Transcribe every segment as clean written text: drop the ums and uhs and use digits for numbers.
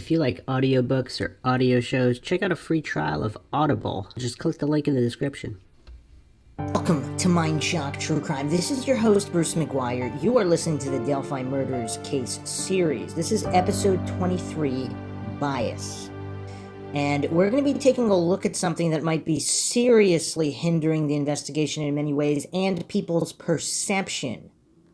If you like audiobooks or audio shows, check out a free trial of Audible. Just click the link in the description. Welcome to Mindshock True Crime. This is your host, Bruce McGuire. You are listening to the Delphi Murders Case series. This is episode 23, Bias. And we're going to be taking a look at something that might be seriously hindering the investigation in many ways and people's perception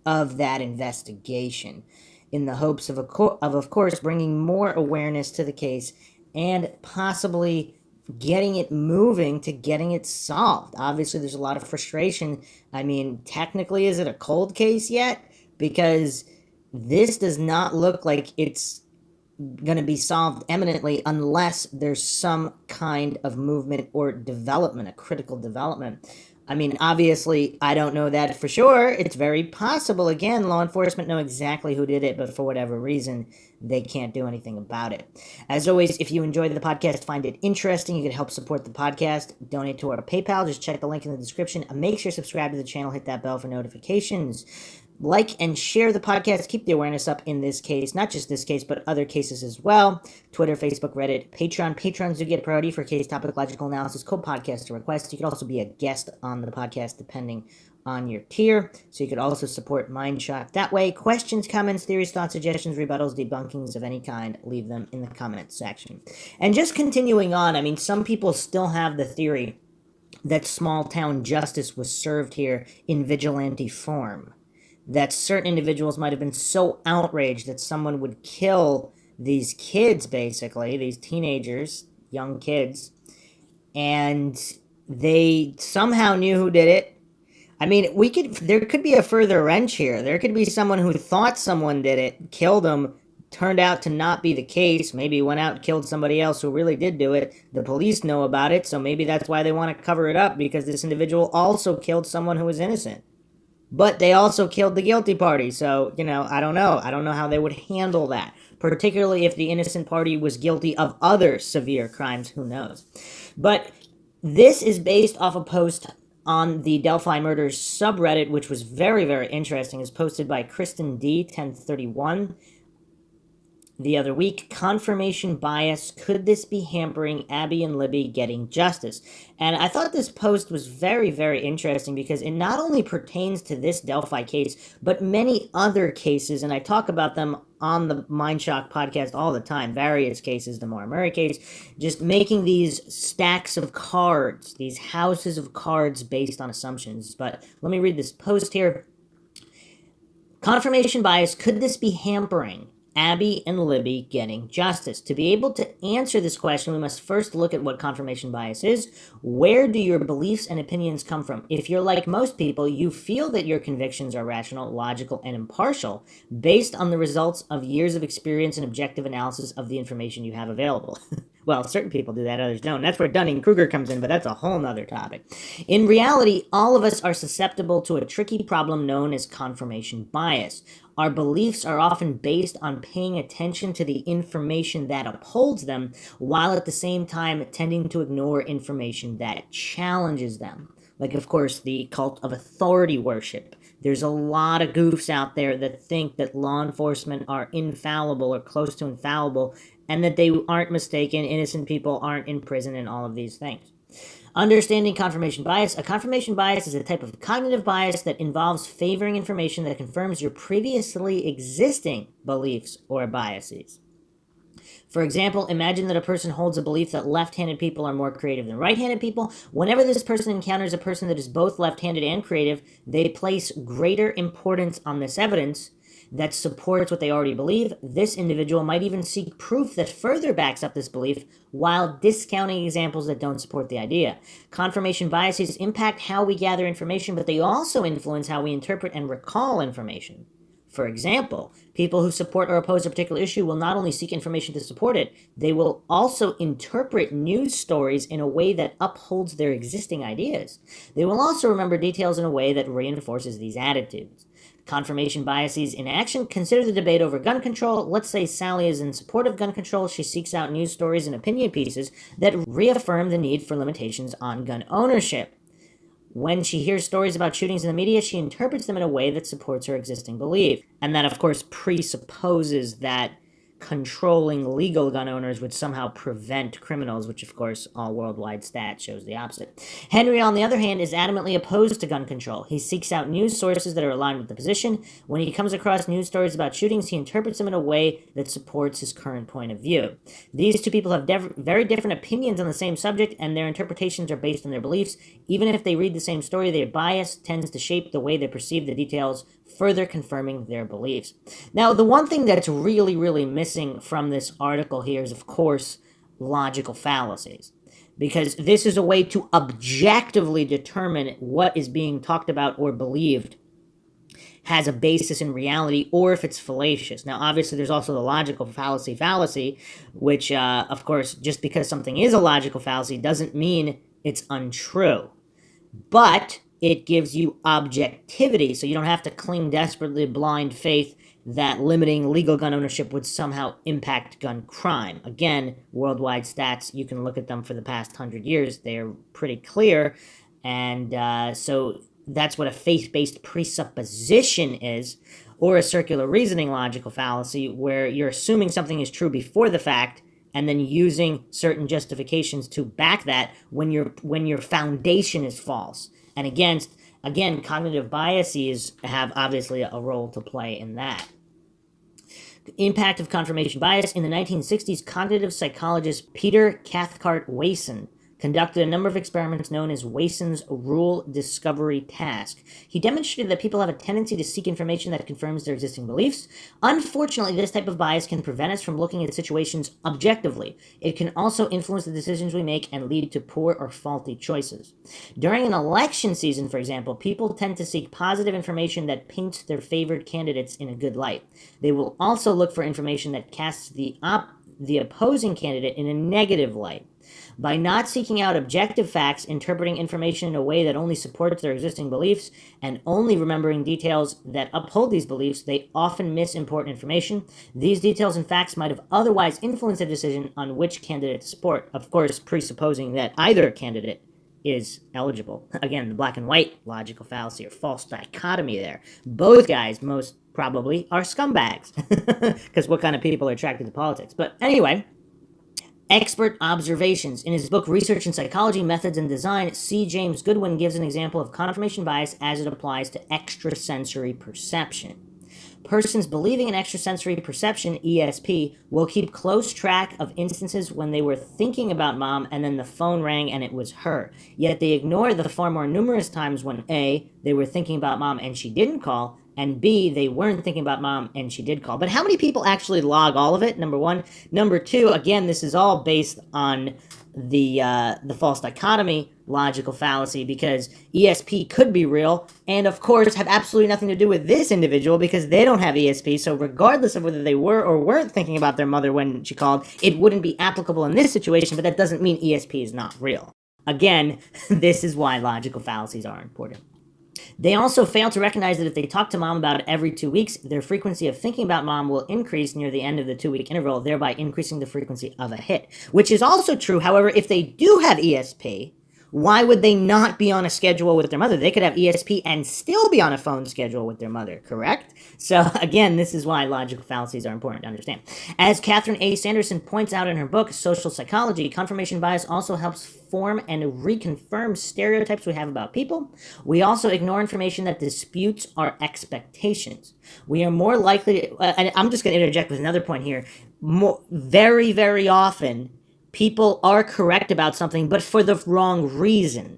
of that investigation, in the hopes of course, bringing more awareness to the case and possibly getting it moving to getting it solved. Obviously, there's a lot of frustration. I mean, technically, is it a cold case yet? Because this does not look like it's going to be solved eminently unless there's some kind of movement or development, a critical development. I mean, obviously, I don't know that for sure. It's very possible. Again, law enforcement know exactly who did it, but for whatever reason, they can't do anything about it. As always, if you enjoy the podcast, find it interesting, you can help support the podcast, donate to our PayPal. Just check the link in the description. And make sure to subscribe to the channel, hit that bell for notifications. Like and share the podcast. Keep the awareness up in this case. Not just this case, but other cases as well. Twitter, Facebook, Reddit, Patreon. Patrons do get priority for case topic logical analysis, code podcast to request. You could also be a guest on the podcast depending on your tier. So you could also support Mindshock that way. Questions, comments, theories, thoughts, suggestions, rebuttals, debunkings of any kind, leave them in the comment section. And just continuing on, I mean, some people still have the theory that small town justice was served here in vigilante form. That certain individuals might have been so outraged that someone would kill these kids, basically, these teenagers, young kids, and they somehow knew who did it. I mean, there could be a further wrench here. There could be someone who thought someone did it, killed them, turned out to not be the case, maybe went out and killed somebody else who really did do it. The police know about it, so maybe that's why they want to cover it up, because this individual also killed someone who was innocent. But they also killed the guilty party, so, I don't know. I don't know how they would handle that, particularly if the innocent party was guilty of other severe crimes, who knows. But this is based off a post on the Delphi Murders subreddit, which was very, very interesting. It's posted by Kristen D. 1031 the other week. Confirmation bias. Could this be hampering Abby and Libby getting justice? And I thought this post was very, very interesting because it not only pertains to this Delphi case, but many other cases, and I talk about them on the Mindshock podcast all the time, various cases, the Maura Murray case, just making these stacks of cards, these houses of cards based on assumptions. But let me read this post here. Confirmation bias. Could this be hampering Abby and Libby getting justice? To be able to answer this question, we must first look at what confirmation bias is. Where do your beliefs and opinions come from? If you're like most people, you feel that your convictions are rational, logical, and impartial based on the results of years of experience and objective analysis of the information you have available. Well, certain people do that, others don't. That's where Dunning-Kruger comes in, but that's a whole nother topic. In reality, all of us are susceptible to a tricky problem known as confirmation bias. Our beliefs are often based on paying attention to the information that upholds them, while at the same time tending to ignore information that challenges them. Like, of course, the cult of authority worship. There's a lot of goofs out there that think that law enforcement are infallible or close to infallible, and that they aren't mistaken, innocent people aren't in prison, and all of these things. Understanding confirmation bias. A confirmation bias is a type of cognitive bias that involves favoring information that confirms your previously existing beliefs or biases. For example, imagine that a person holds a belief that left-handed people are more creative than right-handed people. Whenever this person encounters a person that is both left-handed and creative, they place greater importance on this evidence that supports what they already believe. This individual might even seek proof that further backs up this belief while discounting examples that don't support the idea. Confirmation biases impact how we gather information, but they also influence how we interpret and recall information. For example, people who support or oppose a particular issue will not only seek information to support it, they will also interpret news stories in a way that upholds their existing ideas. They will also remember details in a way that reinforces these attitudes. Confirmation biases in action. Consider the debate over gun control. Let's say Sally is in support of gun control. She seeks out news stories and opinion pieces that reaffirm the need for limitations on gun ownership. When she hears stories about shootings in the media, she interprets them in a way that supports her existing belief. And that, of course, presupposes that controlling legal gun owners would somehow prevent criminals, which of course all worldwide stats shows the opposite. Henry, on the other hand, is adamantly opposed to gun control. He seeks out news sources that are aligned with the position. When he comes across news stories about shootings, he interprets them in a way that supports his current point of view. These two people have very different opinions on the same subject, and their interpretations are based on their beliefs. Even if they read the same story, their bias tends to shape the way they perceive the details, further confirming their beliefs. Now, the one thing that's really missing from this article here is, of course, logical fallacies. Because this is a way to objectively determine what is being talked about or believed has a basis in reality, or if it's fallacious. Now, obviously, there's also the logical fallacy, which, of course, just because something is a logical fallacy doesn't mean it's untrue. But it gives you objectivity, so you don't have to cling desperately blind faith that limiting legal gun ownership would somehow impact gun crime. Again, worldwide stats, you can look at them for the past 100 years. They're pretty clear, and so that's what a faith-based presupposition is, or a circular reasoning logical fallacy, where you're assuming something is true before the fact, and then using certain justifications to back that when your foundation is false. And again, cognitive biases have obviously a role to play in that. Impact of confirmation bias. In the 1960s, cognitive psychologist Peter Cathcart-Wason conducted a number of experiments known as Wason's rule discovery task. He demonstrated that people have a tendency to seek information that confirms their existing beliefs. Unfortunately, this type of bias can prevent us from looking at situations objectively. It can also influence the decisions we make and lead to poor or faulty choices. During an election season, for example, people tend to seek positive information that paints their favored candidates in a good light. They will also look for information that casts the opposing candidate in a negative light. By not seeking out objective facts, interpreting information in a way that only supports their existing beliefs, and only remembering details that uphold these beliefs, they often miss important information. These details and facts might have otherwise influenced a decision on which candidate to support, of course, presupposing that either candidate is eligible. Again, the black and white logical fallacy or false dichotomy there. Both guys most probably are scumbags, because what kind of people are attracted to politics? But anyway, expert observations. In his book, Research in Psychology, Methods and Design, C. James Goodwin gives an example of confirmation bias as it applies to extrasensory perception. Persons believing in extrasensory perception, ESP, will keep close track of instances when they were thinking about mom and then the phone rang and it was her. Yet they ignore the far more numerous times when A, they were thinking about mom and she didn't call, and B, they weren't thinking about mom and she did call. But how many people actually log all of it? Number one. Number two, again, this is all based on the false dichotomy logical fallacy, because ESP could be real and, of course, have absolutely nothing to do with this individual because they don't have ESP. So regardless of whether they were or weren't thinking about their mother when she called, it wouldn't be applicable in this situation, but that doesn't mean ESP is not real. Again, this is why logical fallacies are important. They also fail to recognize that if they talk to mom about it every 2 weeks, their frequency of thinking about mom will increase near the end of the 2-week interval, thereby increasing the frequency of a hit. Which is also true, however, if they do have ESP, why would they not be on a schedule with their mother? They could have ESP and still be on a phone schedule with their mother, correct? So again, this is why logical fallacies are important to understand. As Catherine A. Sanderson points out in her book, Social Psychology, confirmation bias also helps form and reconfirm stereotypes we have about people. We also ignore information that disputes our expectations. We are more likely to, and I'm just going to interject with another point here, very often, people are correct about something, but for the wrong reason.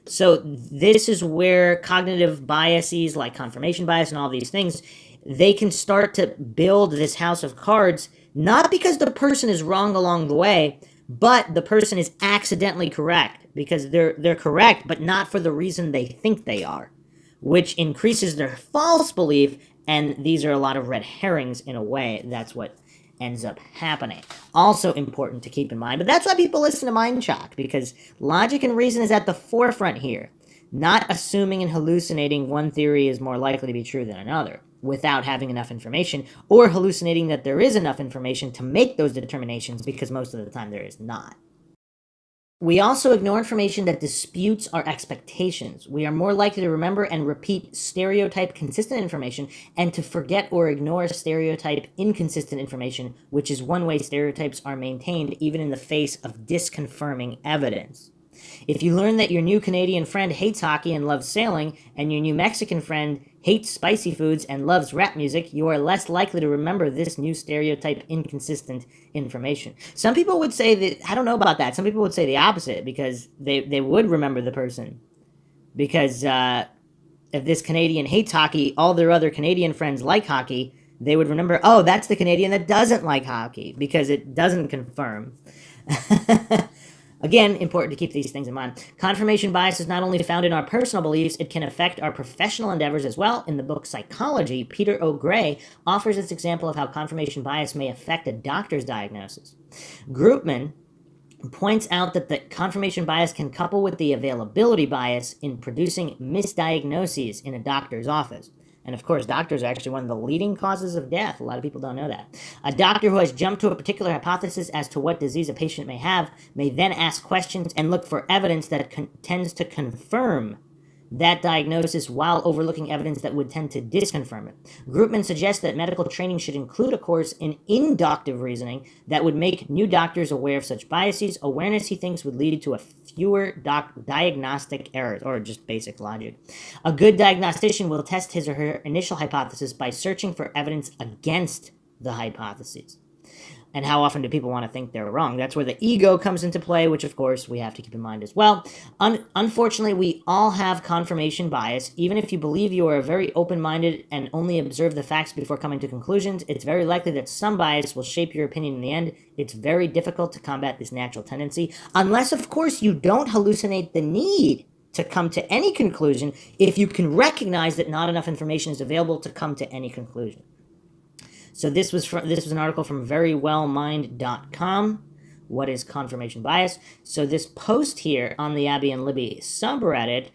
So this is where cognitive biases like confirmation bias and all these things, they can start to build this house of cards, not because the person is wrong along the way, but the person is accidentally correct, because they're correct, but not for the reason they think they are, which increases their false belief, and these are a lot of red herrings in a way. That's what ends up happening. Also important to keep in mind, but that's why people listen to Mindshock, because logic and reason is at the forefront here. Not assuming and hallucinating one theory is more likely to be true than another without having enough information, or hallucinating that there is enough information to make those determinations, because most of the time there is not. We also ignore information that disputes our expectations. We are more likely to remember and repeat stereotype consistent information and to forget or ignore stereotype inconsistent information, which is one way stereotypes are maintained even in the face of disconfirming evidence. If you learn that your new Canadian friend hates hockey and loves sailing, and your new Mexican friend hates spicy foods and loves rap music, you are less likely to remember this new stereotype inconsistent information. Some people would say that, I don't know about that, some people would say the opposite, because they would remember the person. Because if this Canadian hates hockey, all their other Canadian friends like hockey, they would remember, oh, that's the Canadian that doesn't like hockey, because it doesn't confirm. Again, important to keep these things in mind. Confirmation bias is not only found in our personal beliefs, it can affect our professional endeavors as well. In the book Psychology, Peter O'Gray offers this example of how confirmation bias may affect a doctor's diagnosis. Groupman points out that the confirmation bias can couple with the availability bias in producing misdiagnoses in a doctor's office. And of course, doctors are actually one of the leading causes of death. A lot of people don't know that. A doctor who has jumped to a particular hypothesis as to what disease a patient may have may then ask questions and look for evidence that tends to confirm that diagnosis while overlooking evidence that would tend to disconfirm it. Groupman suggests that medical training should include a course in inductive reasoning that would make new doctors aware of such biases. Awareness, he thinks, would lead to fewer diagnostic errors, or just basic logic. A good diagnostician will test his or her initial hypothesis by searching for evidence against the hypotheses. And how often do people want to think they're wrong? That's where the ego comes into play, which, of course, we have to keep in mind as well. Unfortunately, we all have confirmation bias. Even if you believe you are very open-minded and only observe the facts before coming to conclusions, it's very likely that some bias will shape your opinion in the end. It's very difficult to combat this natural tendency, unless, of course, you don't hallucinate the need to come to any conclusion if you can recognize that not enough information is available to come to any conclusion. So this was an article from verywellmind.com. What is confirmation bias? So this post here on the Abby and Libby subreddit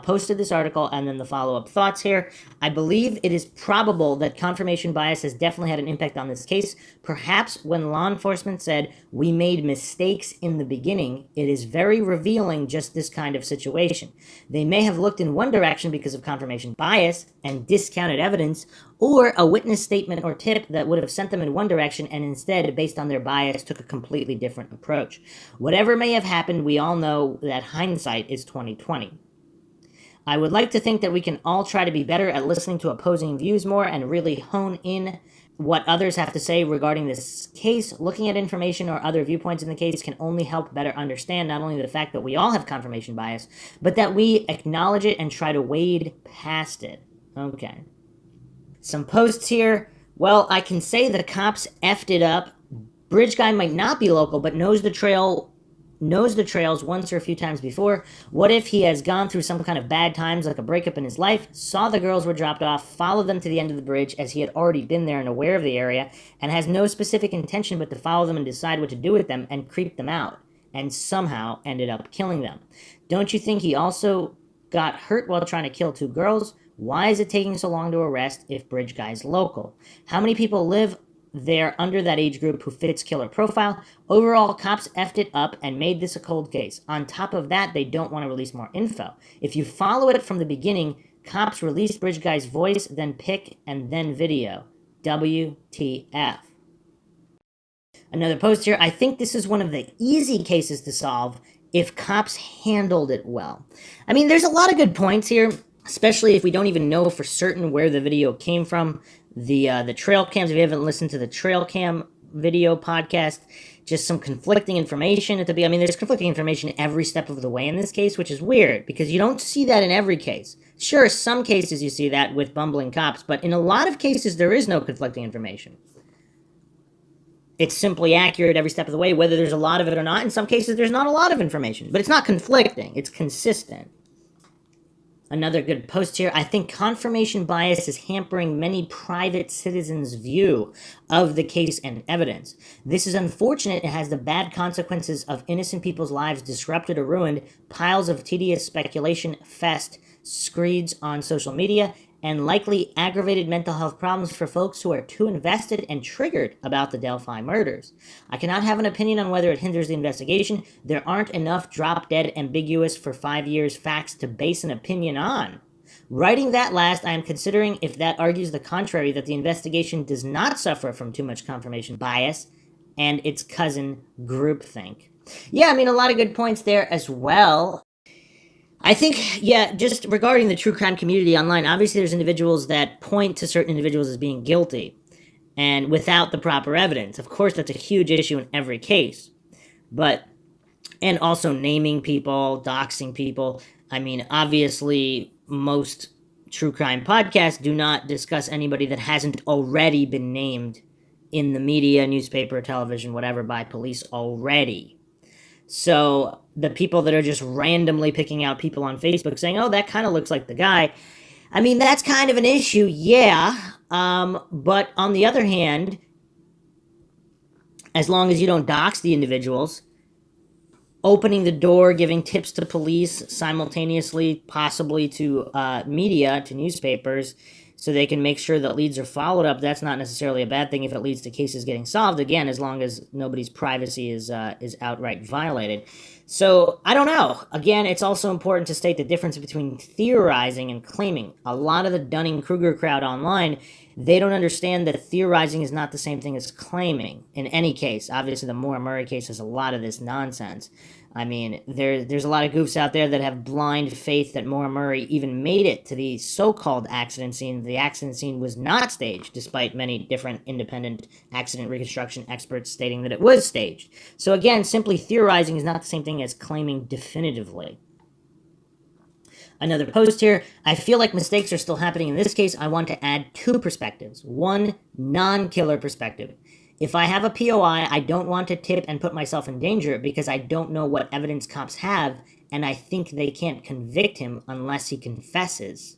posted this article and then the follow-up thoughts here. I believe it is probable that confirmation bias has definitely had an impact on this case. Perhaps when law enforcement said, "We made mistakes in the beginning," it is very revealing just this kind of situation. They may have looked in one direction because of confirmation bias and discounted evidence, or a witness statement or tip that would have sent them in one direction and instead, based on their bias, took a completely different approach. Whatever may have happened, we all know that hindsight is 20/20. I would like to think that we can all try to be better at listening to opposing views more and really hone in what others have to say regarding this case. Looking at information or other viewpoints in the case can only help better understand not only the fact that we all have confirmation bias, but that we acknowledge it and try to wade past it. Okay. Some posts here. Well, I can say the cops effed it up. Bridge guy might not be local, but knows the trails once or a few times before. What if he has gone through some kind of bad times, like a breakup in his life, saw the girls were dropped off, followed them to the end of the bridge as he had already been there and aware of the area, and has no specific intention but to follow them and decide what to do with them and creep them out, and somehow ended up killing them? Don't you think he also got hurt while trying to kill two girls? Why is it taking so long to arrest if Bridge Guy's local? How many people live there under that age group who fits killer profile? Overall, cops effed it up and made this a cold case. On top of that, they don't want to release more info. If you follow it from the beginning, cops released Bridge Guy's voice, then pic, and then video. WTF. Another post here. I think this is one of the easy cases to solve if cops handled it well. I mean, there's a lot of good points here, especially if we don't even know for certain where the video came from. The trail cams, if you haven't listened to the trail cam video podcast, just some conflicting information at the I mean, there's conflicting information every step of the way in this case, which is weird because you don't see that in every case. Sure, some cases you see that with bumbling cops, but in a lot of cases there is no conflicting information. It's simply accurate every step of the way, whether there's a lot of it or not. In some cases there's not a lot of information, but it's not conflicting, it's consistent. Another good post here. I think confirmation bias is hampering many private citizens' view of the case and evidence. This is unfortunate. It has the bad consequences of innocent people's lives disrupted or ruined, piles of tedious speculation fest screeds on social media, and likely aggravated mental health problems for folks who are too invested and triggered about the Delphi murders. I cannot have an opinion on whether it hinders the investigation. There aren't enough drop-dead ambiguous for 5 years facts to base an opinion on. Writing that last, I am considering if that argues the contrary, that the investigation does not suffer from too much confirmation bias and its cousin groupthink. Yeah, I mean, a lot of good points there as well. I think, yeah, just regarding the true crime community online, obviously there's individuals that point to certain individuals as being guilty and without the proper evidence. Of course, that's a huge issue in every case. And also naming people, doxing people. I mean, obviously, most true crime podcasts do not discuss anybody that hasn't already been named in the media, newspaper, television, whatever, by police already. So the people that are just randomly picking out people on Facebook saying, oh, that kind of looks like the guy. I mean, that's kind of an issue, yeah. But on the other hand, as long as you don't dox the individuals, opening the door, giving tips to police simultaneously, possibly to media, to newspapers, so they can make sure that leads are followed up, that's not necessarily a bad thing if it leads to cases getting solved, again, as long as nobody's privacy is outright violated. So, I don't know. Again, it's also important to state the difference between theorizing and claiming. A lot of the Dunning-Kruger crowd online, they don't understand that theorizing is not the same thing as claiming. In any case, obviously the Moore Murray case has a lot of this nonsense. I mean, there's a lot of goofs out there that have blind faith that Moore Murray even made it to the so-called accident scene. The accident scene was not staged, despite many different independent accident reconstruction experts stating that it was staged. So again, simply theorizing is not the same thing as claiming definitively. Another post here. I feel like mistakes are still happening in this case. I want to add two perspectives. One, non-killer perspective. If I have a POI, I don't want to tip and put myself in danger because I don't know what evidence cops have, and I think they can't convict him unless he confesses.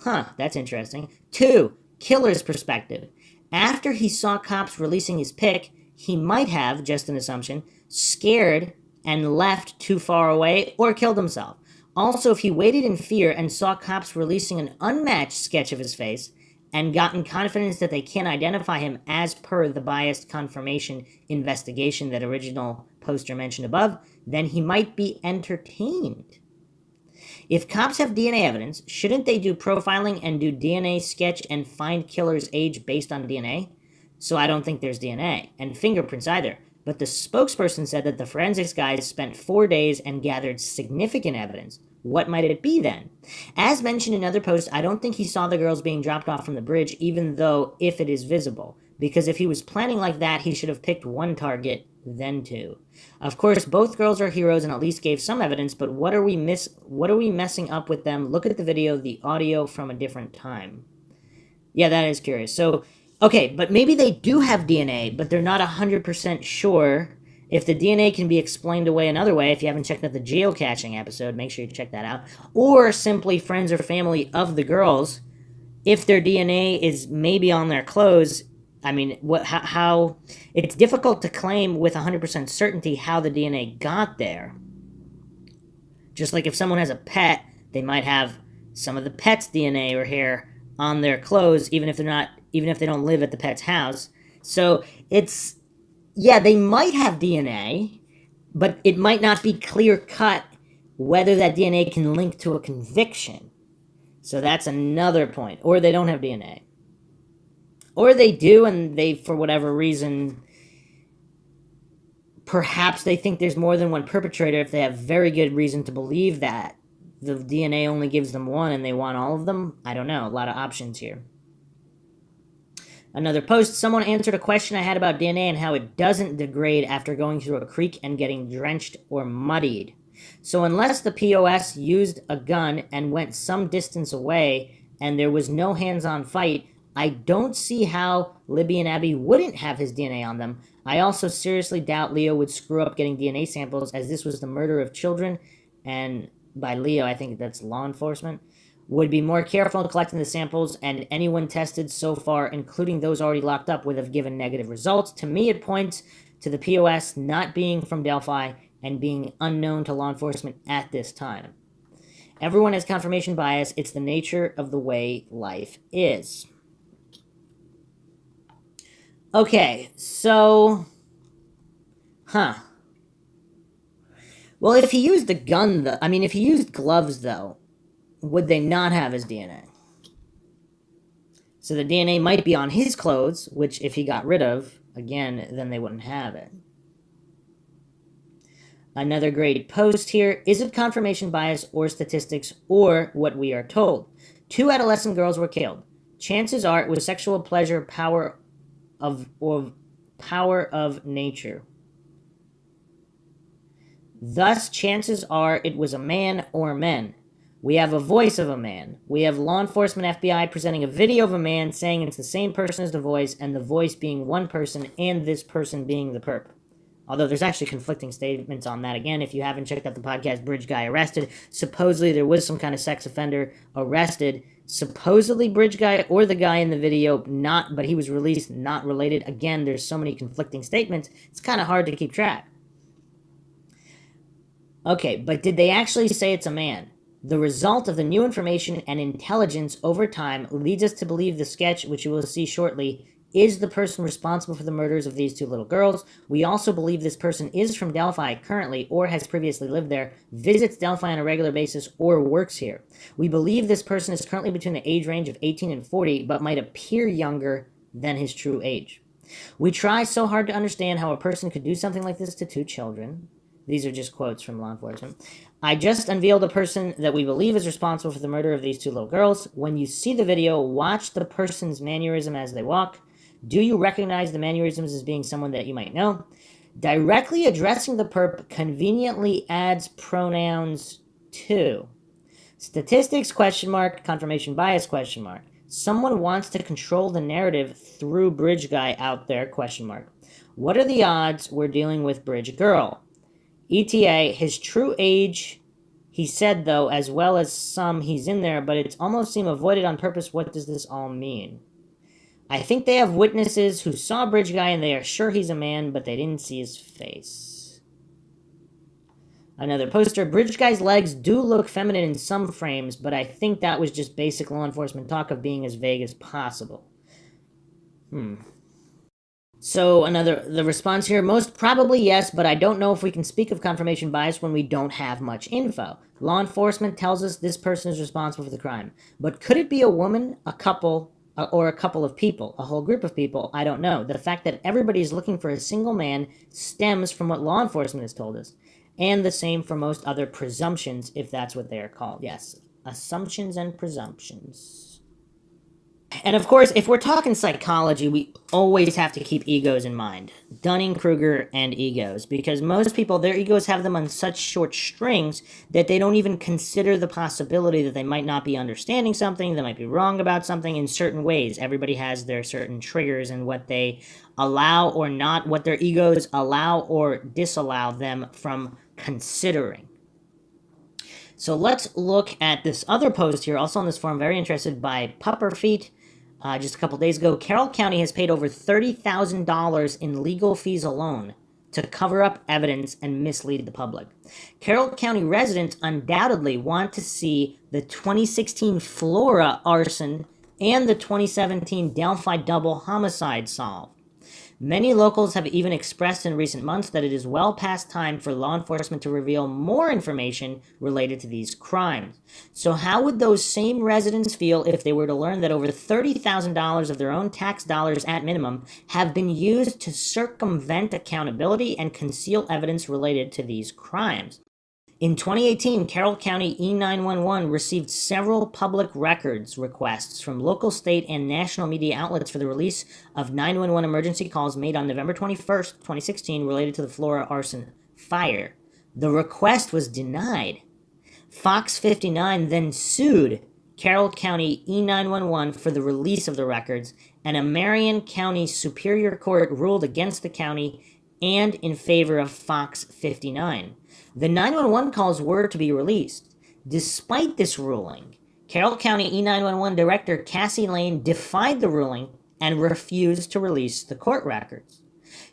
Huh, that's interesting. Two, killer's perspective. After he saw cops releasing his pic, he might have, just an assumption, scared and left too far away or killed himself. Also, if he waited in fear and saw cops releasing an unmatched sketch of his face and gotten confidence that they can't identify him as per the biased confirmation investigation that original poster mentioned above, then he might be entertained. If cops have DNA evidence, shouldn't they do profiling and do DNA sketch and find killer's age based on DNA? So I don't think there's DNA, and fingerprints either. But the spokesperson said that the forensics guys spent 4 days and gathered significant evidence. What might it be then? As mentioned in other posts, I don't think he saw the girls being dropped off from the bridge, even though if it is visible. Because if he was planning like that, he should have picked one target, then two. Of course, both girls are heroes and at least gave some evidence, but what are we messing up with them? Look at the video, the audio from a different time. Yeah, that is curious. So, okay, but maybe they do have DNA, but they're not 100% sure if the DNA can be explained away another way. If you haven't checked out the geocaching episode, make sure you check that out. Or simply friends or family of the girls, if their DNA is maybe on their clothes. I mean, how it's difficult to claim with 100% certainty how the DNA got there. Just like if someone has a pet, they might have some of the pet's DNA or hair on their clothes, even if they don't live at the pet's house. So it's, yeah, they might have DNA, but it might not be clear cut whether that DNA can link to a conviction. So that's another point. Or they don't have DNA. Or they do, and they, for whatever reason, perhaps they think there's more than one perpetrator if they have very good reason to believe that. The DNA only gives them one and they want all of them. I don't know. A lot of options here. Another post, someone answered a question I had about DNA and how it doesn't degrade after going through a creek and getting drenched or muddied. So unless the POS used a gun and went some distance away and there was no hands-on fight, I don't see how Libby and Abby wouldn't have his DNA on them. I also seriously doubt Leo would screw up getting DNA samples, as this was the murder of children, and by Leo, I think that's law enforcement, would be more careful in collecting the samples, and anyone tested so far, including those already locked up, would have given negative results. To me, it points to the POS not being from Delphi and being unknown to law enforcement at this time. Everyone has confirmation bias. It's the nature of the way life is. Okay, so... Well, if he used the gun, though... if he used gloves, though, would they not have his DNA? So the DNA might be on his clothes, which if he got rid of, again, then they wouldn't have it. Another great post here. Is it confirmation bias or statistics or what we are told? 2 adolescent girls were killed. Chances are it was sexual pleasure, power of nature. Thus, chances are it was a man or men. We have a voice of a man. We have law enforcement FBI presenting a video of a man saying it's the same person as the voice, and the voice being one person and this person being the perp. Although there's actually conflicting statements on that. Again, if you haven't checked out the podcast, Bridge Guy Arrested, supposedly there was some kind of sex offender arrested. Supposedly Bridge Guy or the guy in the video, not, but he was released, not related. Again, there's so many conflicting statements, it's kind of hard to keep track. Okay, but did they actually say it's a man? The result of the new information and intelligence over time leads us to believe the sketch, which you will see shortly, is the person responsible for the murders of these 2 little girls. We also believe this person is from Delphi currently or has previously lived there, visits Delphi on a regular basis, or works here. We believe this person is currently between the age range of 18 and 40, but might appear younger than his true age. We try so hard to understand how a person could do something like this to 2 children. These are just quotes from law enforcement. I just unveiled a person that we believe is responsible for the murder of these 2 little girls. When you see the video, watch the person's mannerism as they walk. Do you recognize the mannerisms as being someone that you might know? Directly addressing the perp conveniently adds pronouns to. Statistics, ? Confirmation bias, ? Someone wants to control the narrative through Bridge Guy out there, ? What are the odds we're dealing with Bridge Girl? ETA, his true age, he said, though, as well as some he's in there, but it's almost seem avoided on purpose. What does this all mean? I think they have witnesses who saw Bridge Guy and they are sure he's a man, but they didn't see his face. Another poster. Bridge Guy's legs do look feminine in some frames, but I think that was just basic law enforcement talk of being as vague as possible. So the response here, most probably yes, but I don't know if we can speak of confirmation bias when we don't have much info. Law enforcement tells us this person is responsible for the crime. But could it be a woman, a couple, or a couple of people, a whole group of people? I don't know. The fact that everybody is looking for a single man stems from what law enforcement has told us. And the same for most other presumptions, if that's what they are called. Yes, assumptions and presumptions. And of course, if we're talking psychology, we always have to keep egos in mind. Dunning-Kruger and egos. Because most people, their egos have them on such short strings that they don't even consider the possibility that they might not be understanding something, they might be wrong about something in certain ways. Everybody has their certain triggers and what they allow or not, what their egos allow or disallow them from considering. So let's look at this other post here, also on this forum, very interested, by Pupperfeet. Just a couple days ago, Carroll County has paid over $30,000 in legal fees alone to cover up evidence and mislead the public. Carroll County residents undoubtedly want to see the 2016 Flora arson and the 2017 Delphi double homicide solved. Many locals have even expressed in recent months that it is well past time for law enforcement to reveal more information related to these crimes. So how would those same residents feel if they were to learn that over $30,000 of their own tax dollars at minimum have been used to circumvent accountability and conceal evidence related to these crimes? In 2018, Carroll County E911 received several public records requests from local, state, and national media outlets for the release of 911 emergency calls made on November 21st, 2016 related to the Flora arson fire. The request was denied. Fox 59 then sued Carroll County E911 for the release of the records, and a Marion County Superior Court ruled against the county and in favor of Fox 59. The 911 calls were to be released. Despite this ruling, Carroll County E911 Director Cassie Lane defied the ruling and refused to release the court records.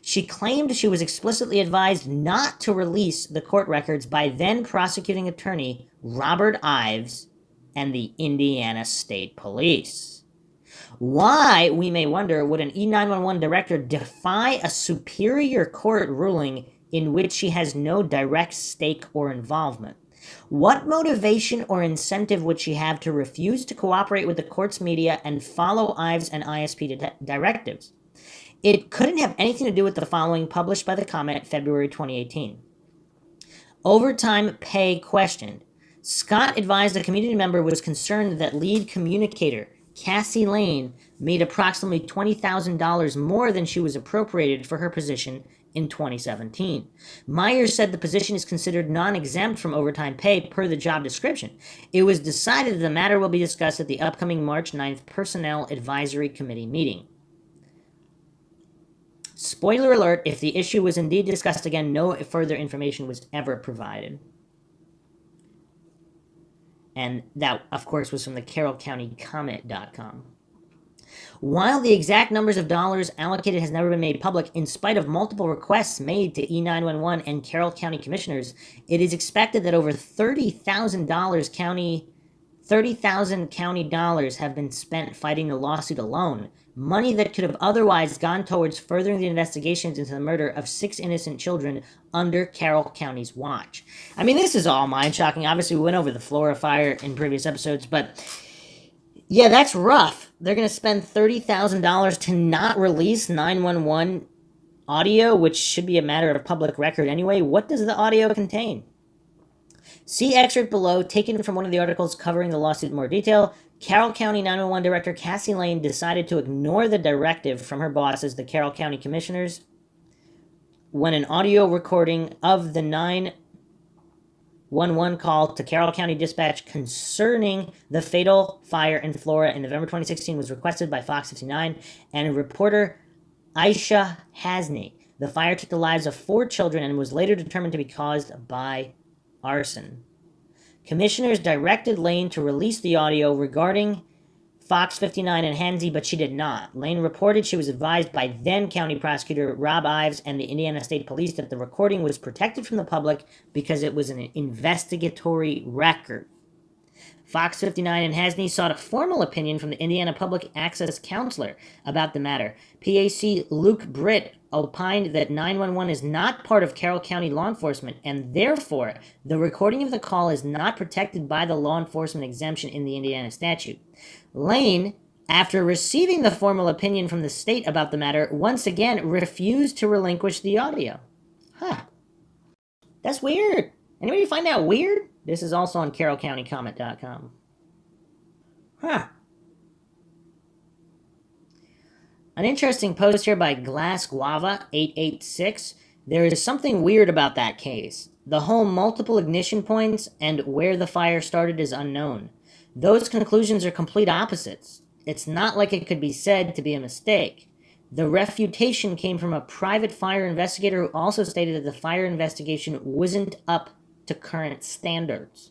She claimed she was explicitly advised not to release the court records by then prosecuting attorney Robert Ives, and the Indiana State Police. Why, we may wonder, would an E911 director defy a superior court ruling in which she has no direct stake or involvement? What motivation or incentive would she have to refuse to cooperate with the court's media and follow Ives and ISP directives? It couldn't have anything to do with the following, published by the Comment, February 2018. Overtime pay questioned. Scott advised a community member was concerned that lead communicator Cassie Lane made approximately $20,000 more than she was appropriated for her position in 2017. Myers said the position is considered non-exempt from overtime pay per the job description. It was decided that the matter will be discussed at the upcoming March 9th Personnel Advisory Committee meeting. Spoiler alert, if the issue was indeed discussed again, no further information was ever provided. And that, of course, was from the CarrollCountyComment.com. While the exact numbers of dollars allocated has never been made public, in spite of multiple requests made to E911 and Carroll County commissioners, it is expected that over $30,000 county dollars have been spent fighting the lawsuit alone, money that could have otherwise gone towards furthering the investigations into the murder of 6 innocent children under Carroll County's watch. I mean, this is all mind-shocking. Obviously, we went over the Flora fire in previous episodes, but yeah, that's rough. They're going to spend $30,000 to not release 911 audio, which should be a matter of public record anyway. What does the audio contain? See excerpt below, taken from one of the articles covering the lawsuit in more detail. Carroll County 911 Director Cassie Lane decided to ignore the directive from her bosses, the Carroll County Commissioners, when an audio recording of the 911 call to Carroll County Dispatch concerning the fatal fire in Flora in November 2016 was requested by Fox 59 and reporter Aisha Hasni. The fire took the lives of 4 children and was later determined to be caused by arson. Commissioners directed Lane to release the audio regarding Fox 59 and Hansey, but she did not. Lane reported she was advised by then County Prosecutor Rob Ives and the Indiana State Police that the recording was protected from the public because it was an investigatory record. Fox 59 and Hasney sought a formal opinion from the Indiana Public Access Counselor about the matter. PAC Luke Britt opined that 911 is not part of Carroll County law enforcement, and therefore the recording of the call is not protected by the law enforcement exemption in the Indiana statute. Lane, after receiving the formal opinion from the state about the matter, once again refused to relinquish the audio. That's weird. Anybody find that weird? This is also on CarrollCountyComment.com. An interesting post here by Glass Guava 886. There is something weird about that case. The home multiple ignition points and where the fire started is unknown. Those conclusions are complete opposites. It's not like it could be said to be a mistake. The refutation came from a private fire investigator who also stated that the fire investigation wasn't up to current standards.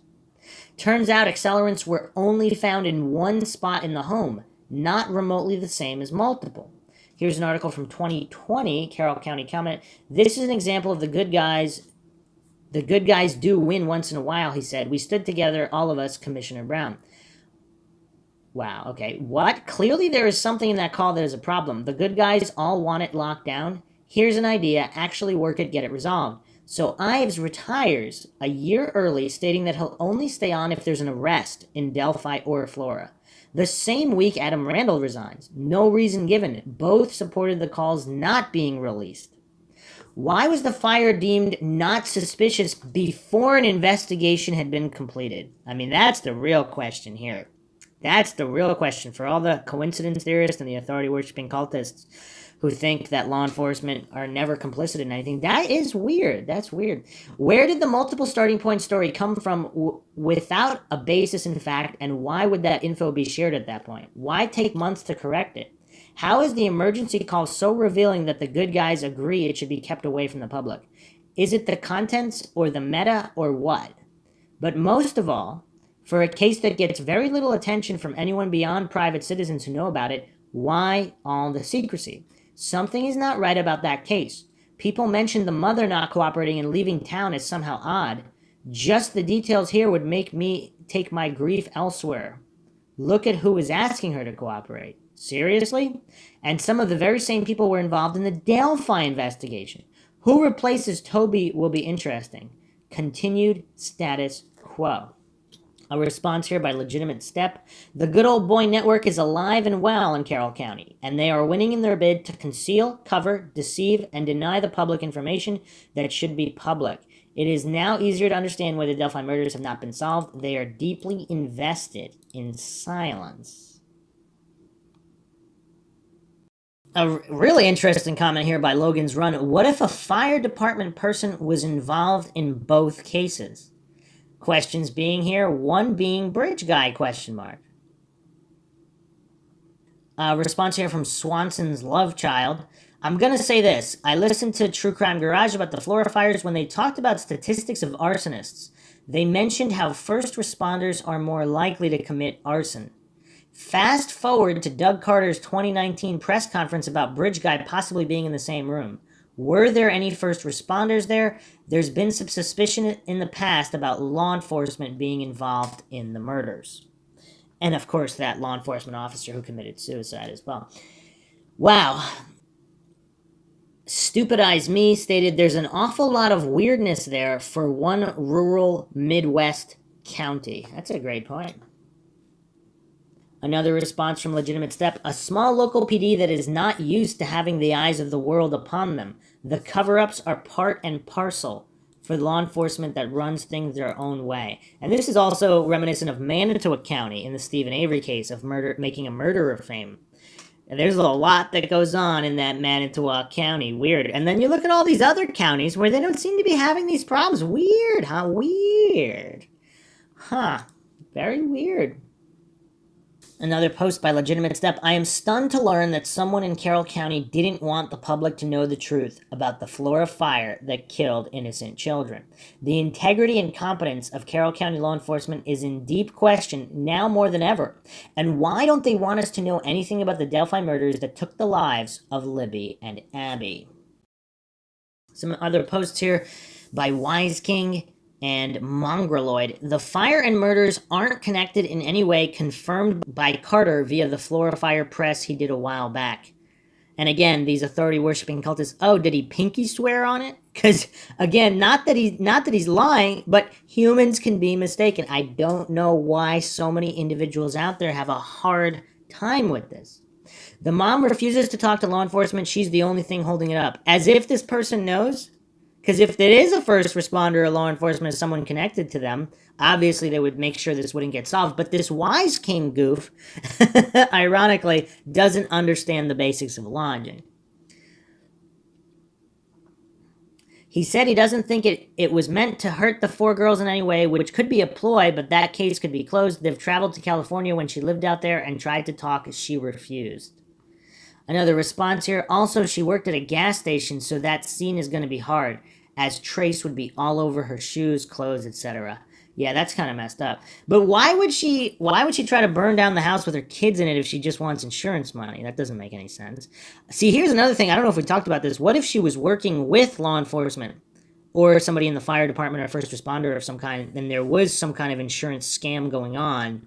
Turns out accelerants were only found in one spot in the home, not remotely the same as multiple. Here's an article from 2020, Carroll County Comment. This is an example of the good guys. The good guys do win once in a while, he said. We stood together, all of us, Commissioner Brown. Wow, okay. What? Clearly there is something in that call that is a problem. The good guys all want it locked down. Here's an idea. Actually work it, get it resolved. So Ives retires a year early, stating that he'll only stay on if there's an arrest in Delphi or Flora. The same week, Adam Randall resigns. No reason given. Both supported the calls not being released. Why was the fire deemed not suspicious before an investigation had been completed? I mean, that's the real question here. That's the real question for all the coincidence theorists and the authority-worshipping cultists who think that law enforcement are never complicit in anything. That is weird. That's weird. Where did the multiple starting point story come from without a basis in fact, and why would that info be shared at that point? Why take months to correct it? How is the emergency call so revealing that the good guys agree it should be kept away from the public? Is it the contents or the meta or what? But most of all, for a case that gets very little attention from anyone beyond private citizens who know about it, why all the secrecy? Something is not right about that case. People mention the mother not cooperating and leaving town as somehow odd. Just the details here would make me take my grief elsewhere. Look at who is asking her to cooperate. Seriously? And some of the very same people were involved in the Delphi investigation. Who replaces Toby will be interesting. Continued status quo. A response here by Legitimate Step. The Good Old Boy Network is alive and well in Carroll County, and they are winning in their bid to conceal, cover, deceive, and deny the public information that should be public. It is now easier to understand why the Delphi murders have not been solved. They are deeply invested in silence. A really interesting comment here by Logan's Run. What if a fire department person was involved in both cases? Questions being here, one being bridge guy, question mark. Response here from Swanson's Love Child. I'm going to say this. I listened to True Crime Garage about the Florida fires when they talked about statistics of arsonists. They mentioned how first responders are more likely to commit arson. Fast forward to Doug Carter's 2019 press conference about bridge guy possibly being in the same room. Were there any first responders there? There's been some suspicion in the past about law enforcement being involved in the murders. And of course, that law enforcement officer who committed suicide as well. Wow. Stupid Eyes Me stated there's an awful lot of weirdness there for one rural Midwest county. That's a great point. Another response from Legitimate Step. A small local PD that is not used to having the eyes of the world upon them. The cover-ups are part and parcel for law enforcement that runs things their own way. And this is also reminiscent of Manitowoc County in the Stephen Avery case of making a murderer fame. And there's a lot that goes on in that Manitowoc County. Weird. And then you look at all these other counties where they don't seem to be having these problems. Weird, huh? Weird. Huh. Very weird. Another post by Legitimate Step. I am stunned to learn that someone in Carroll County didn't want the public to know the truth about the Florida fire that killed innocent children. The integrity and competence of Carroll County law enforcement is in deep question now more than ever. And why don't they want us to know anything about the Delphi murders that took the lives of Libby and Abby? Some other posts here by Wise King and Mongroloid. The fire and murders aren't connected in any way, confirmed by Carter via the Florida Fire press he did a while back. And again, these authority-worshipping cultists, oh, did he pinky swear on it? Because, again, not that he's lying, but humans can be mistaken. I don't know why so many individuals out there have a hard time with this. The mom refuses to talk to law enforcement. She's the only thing holding it up. As if this person knows. Because if it is a first responder or law enforcement is someone connected to them, obviously they would make sure this wouldn't get solved. But this Wise King goof, ironically, doesn't understand the basics of logic. He said he doesn't think it was meant to hurt the four girls in any way, which could be a ploy, but that case could be closed. They've traveled to California when she lived out there and tried to talk. She refused. Another response here. Also, she worked at a gas station, so that scene is going to be hard, as trace would be all over her shoes, clothes, etc. Yeah, that's kind of messed up. But why would she try to burn down the house with her kids in it if she just wants insurance money? That doesn't make any sense. See, here's another thing. I don't know if we talked about this. What if she was working with law enforcement or somebody in the fire department or first responder of some kind, and there was some kind of insurance scam going on,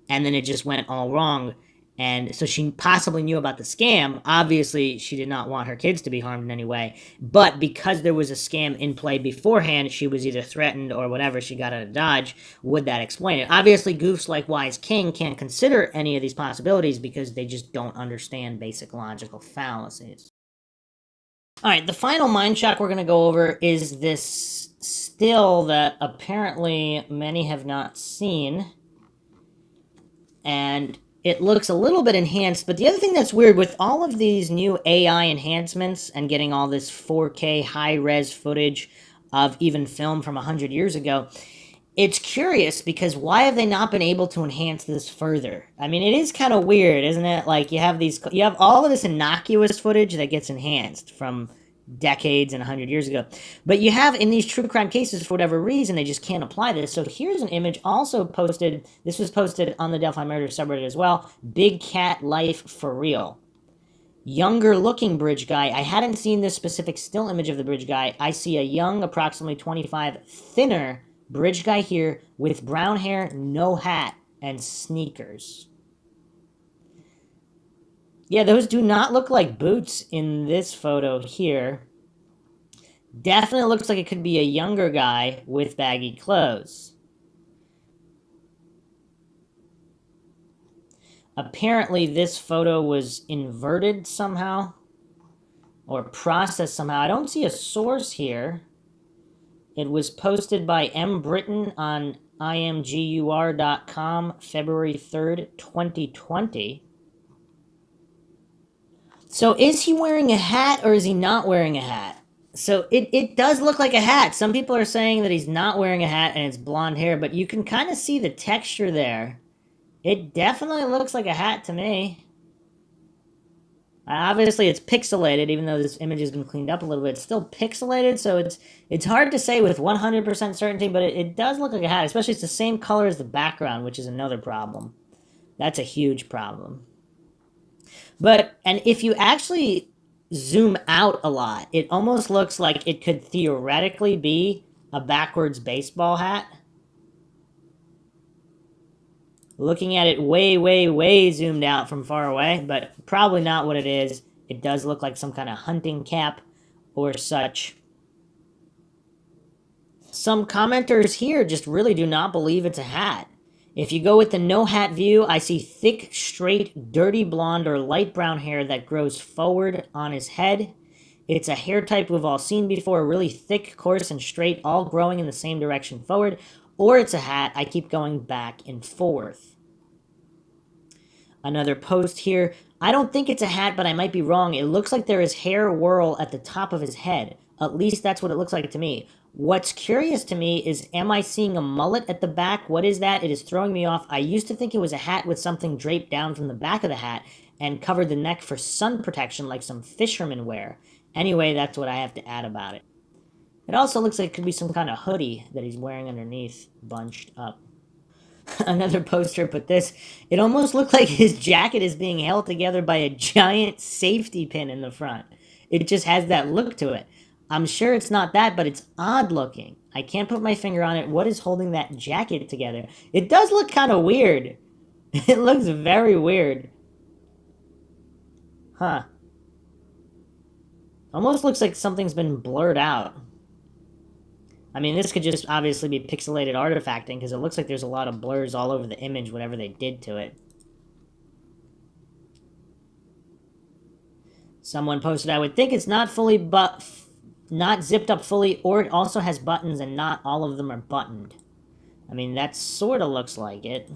and then it just went all wrong? And so she possibly knew about the scam. Obviously, she did not want her kids to be harmed in any way. But because there was a scam in play beforehand, she was either threatened or whatever, she got out of Dodge. Would that explain it? Obviously, goofs like Wise King can't consider any of these possibilities because they just don't understand basic logical fallacies. All right, the final Mindshock we're going to go over is this still that apparently many have not seen. And it looks a little bit enhanced, but the other thing that's weird with all of these new AI enhancements and getting all this 4K high-res footage of even film from 100 years ago, it's curious because why have they not been able to enhance this further? I mean, it is kind of weird, isn't it? Like, you have all of this innocuous footage that gets enhanced from decades and 100 years ago. But you have, in these true crime cases, for whatever reason, they just can't apply this. So here's an image also posted. This was posted on the Delphi Murder subreddit as well. Big cat life for real. Younger looking bridge guy. I hadn't seen this specific still image of the bridge guy. I see a young, approximately 25, thinner Bridge guy here with brown hair, no hat, and sneakers. Yeah, those do not look like boots in this photo here. Definitely looks like it could be a younger guy with baggy clothes. Apparently, this photo was inverted somehow or processed somehow. I don't see a source here. It was posted by M. Britton on imgur.com February 3rd, 2020. So is he wearing a hat or is he not wearing a hat? So it does look like a hat. Some people are saying that he's not wearing a hat and it's blonde hair, but you can kind of see the texture there. It definitely looks like a hat to me. Obviously, it's pixelated, even though this image has been cleaned up a little bit. It's still pixelated, so it's hard to say with 100% certainty, but it does look like a hat, especially it's the same color as the background, which is another problem. That's a huge problem. And if you actually zoom out a lot, it almost looks like it could theoretically be a backwards baseball hat. Looking at it way, way, way zoomed out from far away, but probably not what it is. It does look like some kind of hunting cap or such. Some commenters here just really do not believe it's a hat. If you go with the no hat view, I see thick, straight, dirty blonde or light brown hair that grows forward on his head. It's a hair type we've all seen before, really thick, coarse, and straight, all growing in the same direction forward. Or it's a hat. I keep going back and forth. Another post here. I don't think it's a hat, but I might be wrong. It looks like there is hair whirl at the top of his head. At least that's what it looks like to me. What's curious to me is, am I seeing a mullet at the back? What is that? It is throwing me off. I used to think it was a hat with something draped down from the back of the hat and covered the neck for sun protection like some fishermen wear. Anyway, that's what I have to add about it. It also looks like it could be some kind of hoodie that he's wearing underneath, bunched up. Another poster put this. It almost looked like his jacket is being held together by a giant safety pin in the front. It just has that look to it. I'm sure it's not that, but it's odd looking. I can't put my finger on it. What is holding that jacket together? It does look kind of weird. It looks very weird. Huh. Almost looks like something's been blurred out. I mean, this could just obviously be pixelated artifacting because it looks like there's a lot of blurs all over the image, whatever they did to it. Someone posted, I would think it's not not zipped up fully, or it also has buttons and not all of them are buttoned. I mean, that sort of looks like it.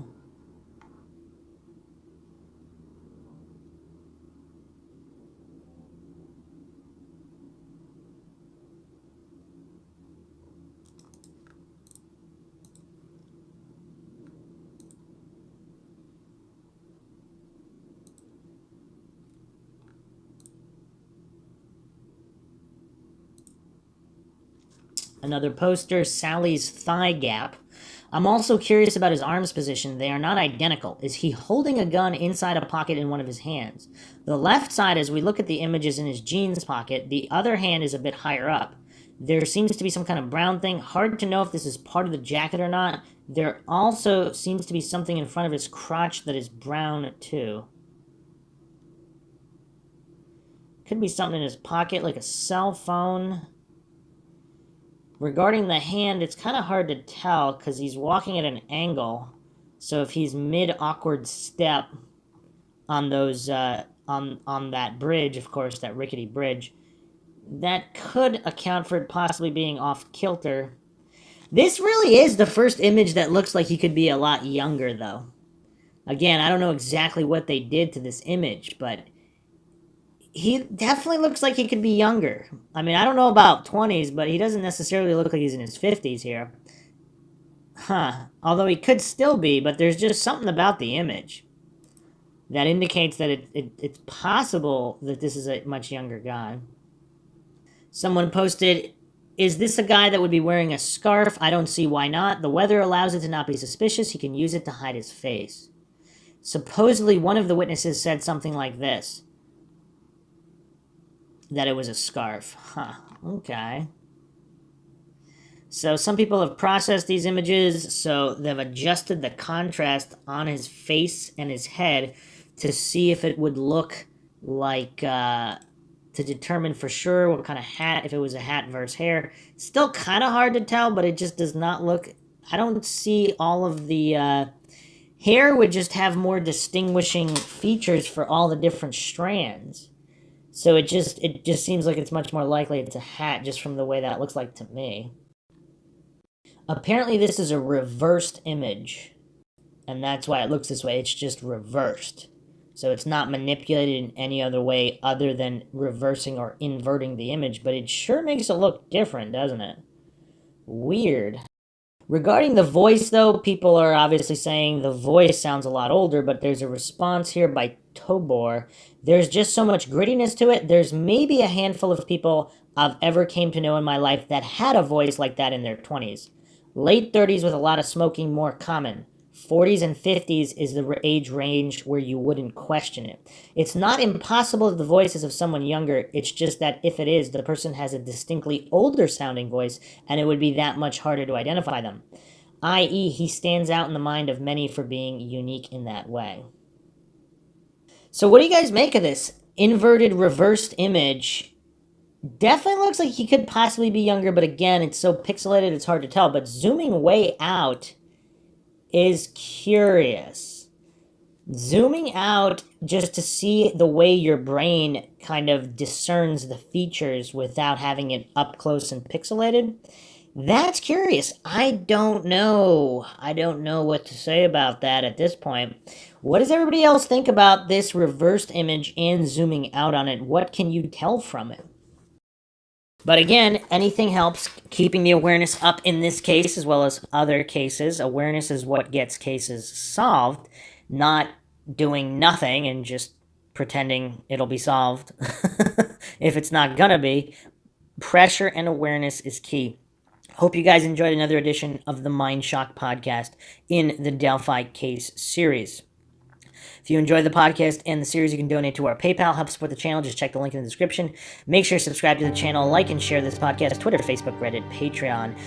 Another poster, Sally's thigh gap. I'm also curious about his arms position. They are not identical. Is he holding a gun inside a pocket in one of his hands? The left side, as we look at the images, in his jeans pocket. The other hand is a bit higher up. There seems to be some kind of brown thing. Hard to know if this is part of the jacket or not. There also seems to be something in front of his crotch that is brown, too. Could be something in his pocket, like a cell phone. Regarding the hand, it's kind of hard to tell because he's walking at an angle. So if he's mid-awkward step on those, on that bridge, of course, that rickety bridge, that could account for it possibly being off-kilter. This really is the first image that looks like he could be a lot younger, though. Again, I don't know exactly what they did to this image, but he definitely looks like he could be younger. I mean, I don't know about 20s, but he doesn't necessarily look like he's in his 50s here. Huh. Although he could still be, but there's just something about the image that indicates that it's possible that this is a much younger guy. Someone posted, is this a guy that would be wearing a scarf? I don't see why not. The weather allows it to not be suspicious. He can use it to hide his face. Supposedly, one of the witnesses said something like this. That it was a scarf. Huh. Okay. So some people have processed these images, so they've adjusted the contrast on his face and his head to see if it would look like, to determine for sure what kind of hat, if it was a hat versus hair. Still kind of hard to tell, but it just does not look, I don't see all of the, hair would just have more distinguishing features for all the different strands. So it just seems like it's much more likely it's a hat just from the way that looks like to me. Apparently this is a reversed image, and that's why it looks this way. It's just reversed. So it's not manipulated in any other way other than reversing or inverting the image, but it sure makes it look different, doesn't it? Weird. Regarding the voice, though, people are obviously saying the voice sounds a lot older, but there's a response here by Tobor. There's just so much grittiness to it. There's maybe a handful of people I've ever came to know in my life that had a voice like that in their 20s. Late 30s with a lot of smoking, more common. 40s and 50s is the age range where you wouldn't question it. It's not impossible that the voice is of someone younger. It's just that if it is, the person has a distinctly older sounding voice, and it would be that much harder to identify them. I.e., he stands out in the mind of many for being unique in that way. So what do you guys make of this? Inverted, reversed image. Definitely looks like he could possibly be younger, but again, it's so pixelated it's hard to tell. But zooming way out is curious. Zooming out just to see the way your brain kind of discerns the features without having it up close and pixelated, that's curious. I don't know what to say about that at this point. What does everybody else think about this reversed image and zooming out on it? What can you tell from it? But again, anything helps, keeping the awareness up in this case as well as other cases. Awareness is what gets cases solved, not doing nothing and just pretending it'll be solved if it's not gonna be. Pressure and awareness is key. Hope you guys enjoyed another edition of the Mindshock podcast in the Delphi Case series. If you enjoy the podcast and the series, you can donate to our PayPal, help support the channel. Just check the link in the description. Make sure to subscribe to the channel, like and share this podcast, Twitter, Facebook, Reddit, Patreon.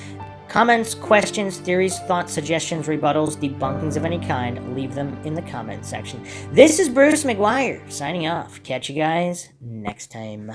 Comments, questions, theories, thoughts, suggestions, rebuttals, debunkings of any kind, leave them in the comments section. This is Bruce McGuire, signing off. Catch you guys next time.